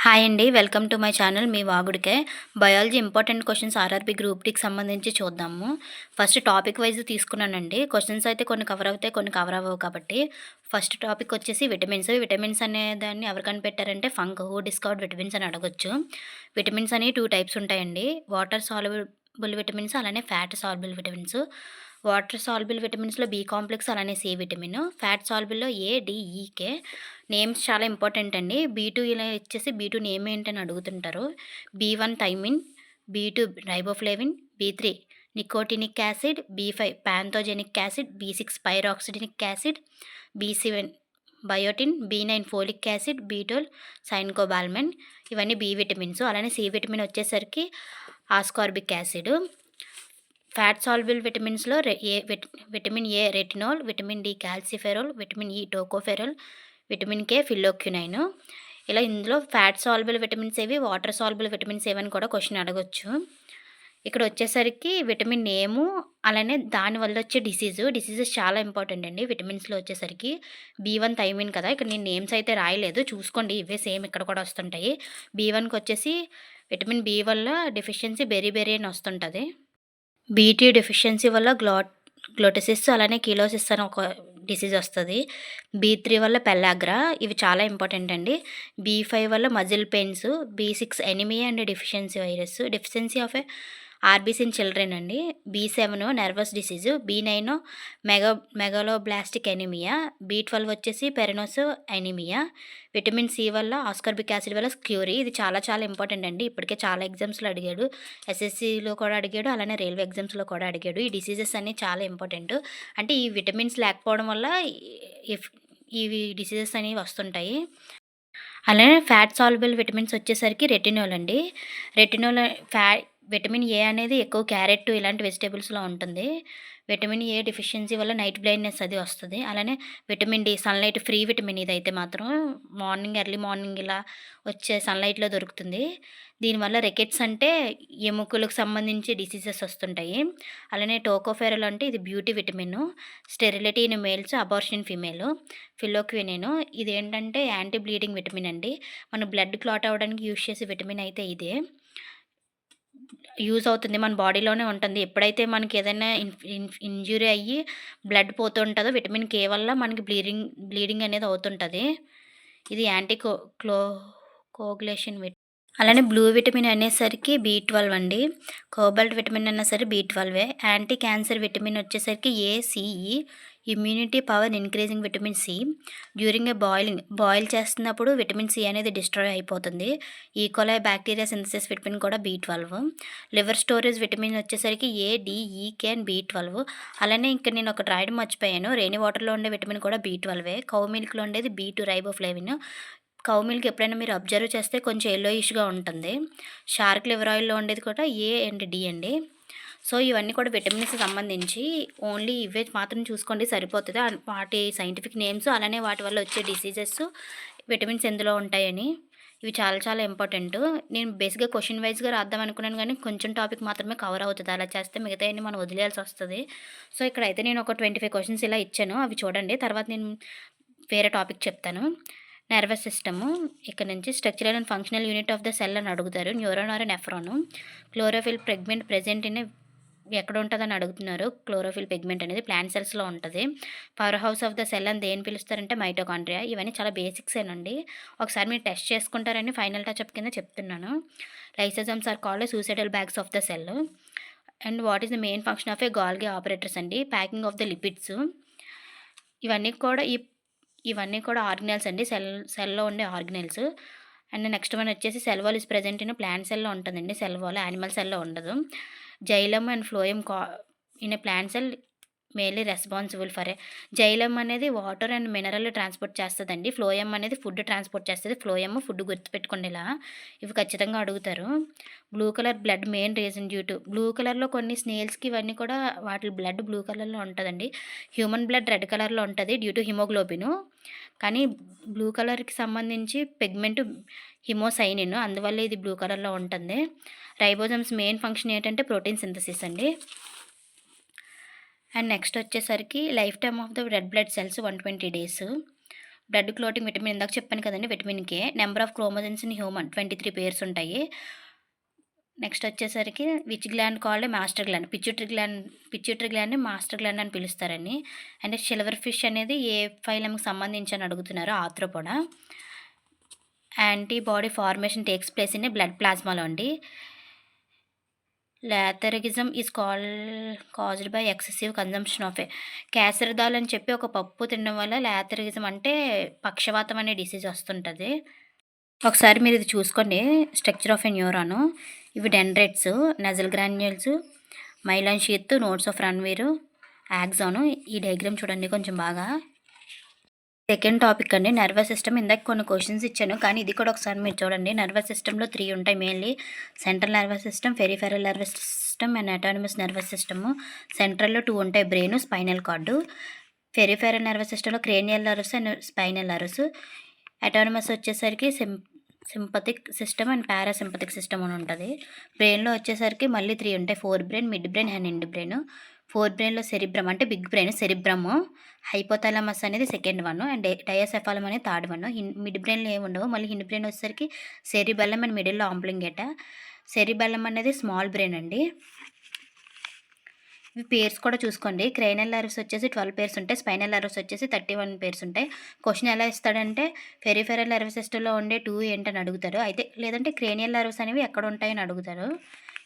Hi అండి. Welcome to my channel మీ వాగుడికే. Biology important questions RRB group డీకి సంబంధించి చూద్దాము. ఫస్ట్ టాపిక్ వైస్ తీసుకున్నానండి. క్వెషన్స్ అయితే కొన్ని కవర్ అవుతాయి, కొన్ని కవర్ అవ్వవు కాబట్టి. ఫస్ట్ టాపిక్ వచ్చేసి విటమిన్స్. విటమిన్స్ అనే దాన్ని ఎవరు కనిపెట్టారంటే హూ డిస్కవర్డ్ విటమిన్స్ అని అడగొచ్చు. విటమిన్స్ అనేవి 2 టైప్స్ ఉంటాయండి. వాటర్ సాల్యుబుల్ విటమిన్స్ అలానే fat soluble vitamins. Water soluble విటమిన్స్‌లో బి కాంప్లెక్స్ అలానే సి విటమిన్. ఫ్యాట్ సాల్యుబుల్‌లో A, D, E, K. Names చాలా ఇంపార్టెంట్ అండి. బీ2 ఇలా ఇచ్చేసి బీ2 నేమ్ ఏంటని అడుగుతుంటారు. బీ1 థైమిన్, బీ2 రైబోఫ్లేవిన్, బీ3 nicotinic acid, B five pantothenic acid, బీ6 పైరాక్సిడినిక్ యాసిడ్, బీ7 బయోటిన్, బీ9 ఫోలిక్ యాసిడ్, బీ12 సైన్కోబాల్మిన్. ఇవన్నీ బి విటమిన్స్. అలానే సి విటమిన్ వచ్చేసరికి ఆస్కార్బిక్ యాసిడ్. ఫ్యాట్ సాల్యుబుల్ విటమిన్స్‌లో vitamin A retinol, vitamin D calciferol, vitamin E tocopherol, vitamin K phylloquinone. ఇలా ఇందులో fat soluble vitamins ఏవి, వాటర్ సాల్యుబుల్ విటమిన్స్ ఏవని కూడా క్వెషన్ అడగొచ్చు. ఇక్కడ వచ్చేసరికి విటమిన్ నేము అలానే దానివల్ల వచ్చే డిసీజెస్ చాలా ఇంపార్టెంట్ అండి. విటమిన్స్‌లో వచ్చేసరికి బీ1 థైమిన్ కదా! ఇక్కడ నేను నేమ్స్ అయితే రాయలేదు, చూసుకోండి. ఇవే సేమ్ ఇక్కడ కూడా వస్తుంటాయి. బీ1కి వచ్చేసి విటమిన్ బి వల్ల డెఫిషియన్సీ బెరీ అని వస్తుంటుంది. బీటీ డెఫిషియన్సీ వల్ల గ్లోటసిస్ అలానే కీలోసిస్ అని ఒక డిసీజ్ వస్తుంది. బీ3 వల్ల పెల్లాగ్రా, ఇవి చాలా ఇంపార్టెంట్ అండి. బీ5 వల్ల మజిల్ పెయిన్స్, బీ6 anaemia and deficiency of RBC in children అండి. బీ7 nervous disease, B nine megaloblastic anaemia, బీ12 వచ్చేసి పెరనోస్ ఎనిమియా. విటమిన్ సి వల్ల ఆస్కార్బిక్ యాసిడ్ వల్ల స్క్యూరీ, ఇది చాలా చాలా ఇంపార్టెంట్ అండి. ఇప్పటికే చాలా ఎగ్జామ్స్లో అడిగాడు, ఎస్ఎస్సిలో కూడా అడిగాడు, అలానే రైల్వే ఎగ్జామ్స్లో కూడా అడిగాడు. ఈ డిసీజెస్ అన్నీ చాలా ఇంపార్టెంట్. అంటే ఈ విటమిన్స్ లేకపోవడం వల్ల ఇవి డిసీజెస్ అనేవి వస్తుంటాయి. అలానే ఫ్యాట్ సాల్యుబుల్ విటమిన్స్ వచ్చేసరికి రెటినాల్ అండి. రెటినాల్ విటమిన్ ఏ అనేది ఎక్కువ క్యారెట్ ఇలాంటి వెజిటేబుల్స్లో ఉంటుంది. విటమిన్ ఏ డెఫిషియన్సీ వల్ల నైట్ బ్లైండ్నెస్ అది వస్తుంది. అలానే vitamin D sunlight free vitamin, ఇదైతే మాత్రం ఎర్లీ మార్నింగ్ ఇలా వచ్చే సన్లైట్లో దొరుకుతుంది. దీనివల్ల రికెట్స్ అంటే ఎముకలకు సంబంధించి డిసీజెస్ వస్తుంటాయి. అలానే టోకోఫెరల్ అంటే ఇది beauty vitamin, sterility in males, abortion in female. Phylloquinone ఇదేంటంటే యాంటీ బ్లీడింగ్ విటమిన్ అండి. మన బ్లడ్ క్లాట్ అవ్వడానికి యూజ్ చేసే విటమిన్ అయితే ఇదే యూజ్ అవుతుంది. మన బాడీలోనే ఉంటుంది. ఎప్పుడైతే మనకి ఏదైనా ఇంజ్యూరీ అయ్యి బ్లడ్ పోతుంటుందో విటమిన్ కే వల్ల మనకి బ్లీడింగ్ అనేది అవుతుంటుంది. ఇది యాంటీ కోగులేషన్ అలానే బ్లూ విటమిన్ అనేసరికి బీ12 అండి. కోబాల్ట్ విటమిన్ అన్నా సరే బీ12. యాంటీ క్యాన్సర్ విటమిన్ వచ్చేసరికి ACE. Immunity power increasing vitamin C. During boil చేస్తున్నప్పుడు విటమిన్ సి అనేది డిస్ట్రాయ్ అయిపోతుంది. ఈకోలై బ్యాక్టీరియా సింథసిస్ విటమిన్ కూడా బీ12. లివర్ స్టోరేజ్ విటమిన్ వచ్చేసరికి ఏ, డి, ఈ, కే అండ్ బీ12. అలానే ఇక్కడ నేను ఒకటి రాయడం మర్చిపోయాను. రెయినీ వాటర్లో ఉండే విటమిన్ కూడా బీ12. కౌ మిల్క్లో ఉండేది బీ2 రైబోఫ్లేవిన్. కౌ మిల్క్ ఎప్పుడైనా మీరు అబ్జర్వ్ చేస్తే కొంచెం యెల్లోయిష్గా ఉంటుంది. షార్క్ లివర్ ఆయిల్లో ఉండేది కూడా ఏ అండ్ డి అండి. సో ఇవన్నీ కూడా విటమిన్స్కి సంబంధించి ఓన్లీ ఇవే మాత్రం చూసుకోండి, సరిపోతుంది. వాటి సైంటిఫిక్ నేమ్స్ అలానే వాటి వల్ల వచ్చే డిసీజెస్, విటమిన్స్ ఎందులో ఉంటాయని, ఇవి చాలా చాలా ఇంపార్టెంట్. నేను బేసిక్గా క్వశ్చన్ వైజ్గా రాద్దాం అనుకున్నాను, కానీ కొంచెం టాపిక్ మాత్రమే కవర్ అవుతుంది. అలా చేస్తే మిగతాయన్ని మనం వదిలేయాల్సి వస్తుంది. సో ఇక్కడైతే నేను ఒక 25 క్వశ్చన్స్ ఇలా ఇచ్చాను, అవి చూడండి. తర్వాత నేను వేరే టాపిక్ చెప్తాను. నర్వస్ సిస్టము, ఇక్కడ నుంచి structural and functional unit of the cell అని అడుగుతారు. Neuron or nephron. Chlorophyll pigment present in ఎక్కడ ఉంటుందని అడుగుతున్నారు. క్లోరోఫిల్ పిగ్మెంట్ అనేది ప్లాంట్ సెల్స్లో ఉంటుంది. Power house of the cell అని దేని పిలుస్తారంటే మైటోకాండ్రియా. ఇవన్నీ చాలా బేసిక్సేనండి, ఒకసారి మీరు టెస్ట్ చేసుకుంటారని ఫైనల్ టచ్అప్ కింద చెప్తున్నాను. Lysosomes are called suicidal bags of the cell. And what is the main function of a Golgi apparatus అండి, ప్యాకింగ్ ఆఫ్ ద లిపిడ్స్. ఇవన్నీ కూడా ఆర్గనెల్స్ అండి, సెల్లో ఉండే ఆర్గనెల్స్. అండ్ నెక్స్ట్ వన్ వచ్చేసి cell wall is present in plant సెల్లో ఉంటుందండి. Cell wall animal సెల్లో ఉండదు. Xylem and phloem in a plant cell mainly responsible for xylem అనేది వాటర్ అండ్ మినరల్ ట్రాన్స్పోర్ట్ చేస్తుందండి. ఫ్లోయం అనేది ఫుడ్ ట్రాన్స్పోర్ట్ చేస్తుంది. Phloem food గుర్తుపెట్టుకోండి, ఇలా ఇవి ఖచ్చితంగా అడుగుతారు. Blue colour blood main reason due to blue కలర్లో కొన్ని స్నేల్స్కి ఇవన్నీ కూడా వాటి బ్లడ్ బ్లూ కలర్లో ఉంటుందండి. హ్యూమన్ బ్లడ్ రెడ్ కలర్లో ఉంటుంది డ్యూ టు హిమోగ్లోబిన్, కానీ బ్లూ కలర్కి సంబంధించి పిగ్మెంట్ హిమోసైనిన్, అందువల్ల ఇది బ్లూ కలర్లో ఉంటుంది. రైబోజమ్స్ మెయిన్ ఫంక్షన్ ఏంటంటే ప్రోటీన్ సింథసిస్ అండి. అండ్ నెక్స్ట్ వచ్చేసరికి life time of the red blood cells 120 days. Blood clotting vitamin ఇందాక చెప్పాను కదండి, vitamin K. Number of chromosomes in human 23 pairs ఉంటాయి. నెక్స్ట్ వచ్చేసరికి which gland called master gland, pituitary గ్లాండ్ని master gland అని పిలుస్తారండి. అంటే సిల్వర్ ఫిష్ అనేది ఏ ఫైలంకి సంబంధించి అని అడుగుతున్నారు, Arthropoda. Antibody formation takes place in blood ప్లాస్మాలో అండి. లాథరిగిజం is caused by excessive consumption of కేసరిదాల్ అని చెప్పి ఒక పప్పు తినడం వల్ల లాథరిగిజం అంటే పక్షవాతం అనే డిసీజ్ వస్తుంటుంది. ఒకసారి మీరు ఇది చూసుకోండి, స్ట్రక్చర్ ఆఫ్ ఎ న్యూరాను. ఇవి dendrites, Nissl granules, myelin sheath, nodes of Ranvier, axon. ఈ డయాగ్రామ్ చూడండి కొంచెం బాగా. సెకండ్ టాపిక్ అండి, నర్వస్ సిస్టమ్. ఇందాక కొన్ని క్వశ్చన్స్ ఇచ్చాను, కానీ ఇది కూడా ఒకసారి మీరు చూడండి. నర్వస్ సిస్టంలో 3 ఉంటాయి mainly: central nervous system, peripheral nervous system and autonomous nervous system. సెంట్రల్లో 2 ఉంటాయి, brain, spinal cord. Peripheral nervous సిస్టంలో cranial nerves and spinal nerves. Autonomous వచ్చేసరికి sympathetic system and parasympathetic system అని ఉంటుంది. బ్రెయిన్లో వచ్చేసరికి మళ్ళీ 3 ఉంటాయి: fore brain, mid brain and hind brain. Fore బ్రెయిన్లో సెరిబ్రమ్ అంటే బిగ్ బ్రెయిన్, సెరిబ్రము. హైపోథాలమస్ అనేది సెకండ్ వన్ అండ్ డయాసెఫాలం అనేది థర్డ్ వన్. మిడ్ బ్రెయిన్లో ఏమి ఉండవు. మళ్ళీ హిండ్ బ్రెయిన్ వచ్చేసరికి సెరిబెల్లం అండ్ మిడిల్లో ఆంప్లింగేట. సెరిబెల్లం అనేది స్మాల్ బ్రెయిన్ అండి. ఇవి పేర్స్ కూడా చూసుకోండి. క్రేనియల్ నర్వ్స్ వచ్చేసి 12 పేర్స్ ఉంటాయి, స్పైనల్ నర్వ్స్ వచ్చేసి 31 పేర్స్ ఉంటాయి. క్వశ్చన్ ఎలా ఇస్తాడంటే పెరిఫెరల్ నర్వ్ సిస్టంలో ఉండే 2 ఏంటని అడుగుతారు, అయితే లేదంటే క్రేనియల్ నర్వ్స్ అనేవి ఎక్కడ ఉంటాయని అడుగుతారు.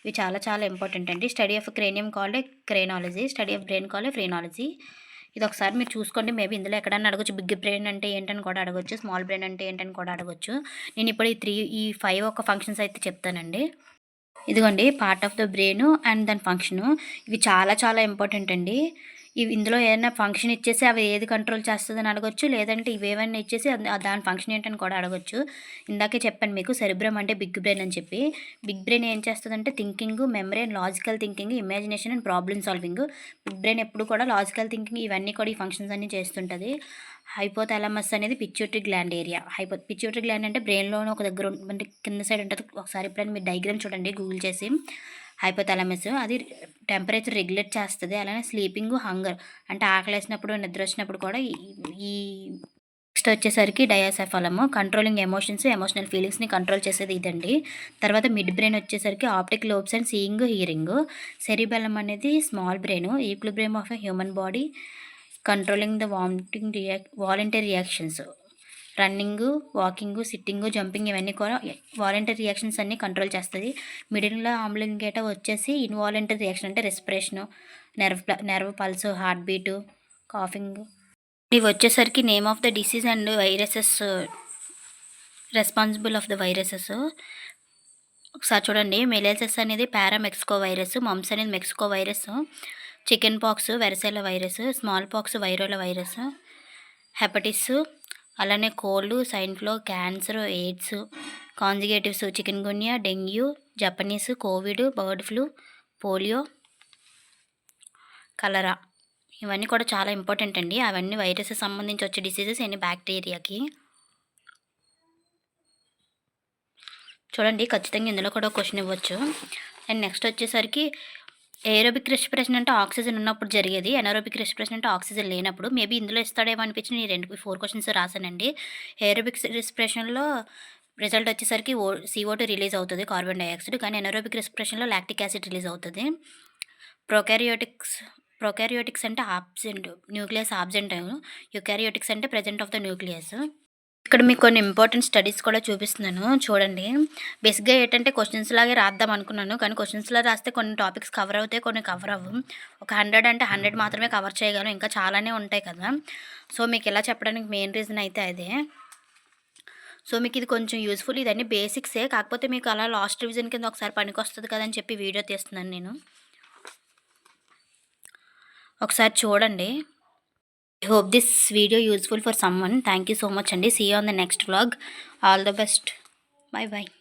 ఇవి చాలా చాలా ఇంపార్టెంట్ అండి. Study of cranium called craniology, study of brain called phrenology. ఇది ఒకసారి మీరు చూసుకోండి. మేబీ ఇందులో ఎక్కడన్నా అడగొచ్చు, బిగ్ బ్రెయిన్ అంటే ఏంటని కూడా అడగొచ్చు, స్మాల్ బ్రెయిన్ అంటే ఏంటని కూడా అడగొచ్చు. నేను ఇప్పుడు ఈ 5 ఒక ఫంక్షన్స్ అయితే చెప్తానండి. ఇదిగోండి part of the brain and దాని ఫంక్షను. ఇవి చాలా చాలా ఇంపార్టెంట్ అండి. ఇవి ఇందులో ఏదైనా ఫంక్షన్ ఇచ్చేసి అవి ఏది కంట్రోల్ చేస్తుందని అడగొచ్చు, లేదంటే ఇవేమైనా ఇచ్చేసి దాని ఫంక్షన్ ఏంటని కూడా అడగొచ్చు. ఇందాకే చెప్పాను మీకు, సెరిబ్రమ్ అంటే బిగ్ బ్రెయిన్ అని చెప్పి. బిగ్ బ్రెయిన్ ఏం చేస్తుందంటే thinking, memory and logical thinking, imagination and problem solving. Big brain ఎప్పుడు కూడా లాజికల్ థింకింగ్ ఇవన్నీ కూడా ఈ ఫంక్షన్స్ అన్నీ చేస్తుంటుంది. హైపోథాలమస్ అనేది pituitary gland area. Pituitary gland అంటే బ్రెయిన్లోనే ఒక దగ్గర అంటే కింద సైడ్ ఉంటుంది. ఒకసారి ఎప్పుడైనా మీరు డయాగ్రామ్ చూడండి గూగుల్ చేసి. హైపోథాలమస్ అది టెంపరేచర్ రెగ్యులేట్ చేస్తుంది. అలానే స్లీపింగ్, హంగర్ అంటే ఆకలేసినప్పుడు, నిద్ర వచ్చినప్పుడు కూడా ఈ నెక్స్ట్ వచ్చేసరికి డయాసెఫాలము కంట్రోలింగ్ ఎమోషన్స్, ఎమోషనల్ ఫీలింగ్స్ని కంట్రోల్ చేసేది ఇదండి. తర్వాత మిడ్ బ్రెయిన్ వచ్చేసరికి optic lobes and seeing, hearing. Cerebellum అనేది small brain, equilibrium of a human body, controlling the voluntary reactions. Running, walking, sitting, jumping ఇవన్నీ కూడా వాలంటరీ రియాక్షన్స్ అన్నీ కంట్రోల్ చేస్తుంది. మిడిల్లో ఆమ్లింగేట వచ్చేసి ఇన్వాలంటరీ రియాక్షన్ అంటే respiration, nerve pulse, heart beat, coughing. ఇవి వచ్చేసరికి name of the disease and viruses, responsible of the viruses. ఒకసారి చూడండి, మెలేసెస్ అనేది పారామెక్సికో వైరస్, మమ్స్ అనేది myxo virus, chicken pox varicella virus, small pox variola virus, hepatitis, అలానే cold, swine flu, cancer, AIDS, conjunctivitis chikungunya, dengue, Japanese, Covid, bird flu, polio, cholera. ఇవన్నీ కూడా చాలా important అండి. అవన్నీ virus సంబంధించి వచ్చే diseases ఎన్ని బ్యాక్టీరియాకి. చూడండి ఖచ్చితంగా ఇందులో కూడా క్వశ్చన్ ఇవ్వచ్చు. అండ్ నెక్స్ట్ వచ్చేసరికి ఏరోబిక్ రెస్పిరేషన్ అంటే ఆక్సిజన్ ఉన్నప్పుడు జరిగేది, ఎనారోబిక్ రెస్పిరేషన్ అంటే ఆక్సిజన్ లేనప్పుడు. మేబీ ఇందులో ఇస్తాడేమో అనిపించి నేను 4 క్వశ్చన్స్ రాశానండి. ఏరోబిక్ రెస్పిరేషన్లో రిజల్ట్ వచ్చేసరికి CO2 రిలీజ్ అవుతుంది, కార్బన్ డైఆక్సైడ్. కానీ ఎనారోబిక్ రెస్పిరేషన్లో లాక్టిక్ యాసిడ్ రిలీజ్ అవుతుంది. ప్రొకారియోటిక్స్ అంటే ఆబ్సెంట్, న్యూక్లియస్ ఆబ్సెంట్. యూకారియోటిక్స్ అంటే ప్రెజెంట్ ఆఫ్ ద న్యూక్లియస్. ఇక్కడ మీకు కొన్ని ఇంపార్టెంట్ స్టడీస్ కూడా చూపిస్తున్నాను చూడండి. బేసిక్గా ఏంటంటే క్వశ్చన్స్ లాగే రాద్దాం అనుకున్నాను, కానీ క్వశ్చన్స్లో రాస్తే కొన్ని టాపిక్స్ కవర్ అవుతాయి, కొన్ని కవర్ అవ్వవు. ఒక 100 అంటే 100 మాత్రమే కవర్ చేయగలం, ఇంకా చాలానే ఉంటాయి కదా. సో మీకు ఇలా చెప్పడానికి మెయిన్ రీజన్ అయితే అదే. సో మీకు ఇది కొంచెం యూస్ఫుల్. ఇదన్నీ బేసిక్సే, కాకపోతే మీకు అలా లాస్ట్ రివిజన్ కింద ఒకసారి పనికి వస్తుంది కదని చెప్పి వీడియో తీస్తున్నాను నేను. ఒకసారి చూడండి. I hope this video useful for someone. Thank you so much and see you on the next vlog. All the best. Bye bye.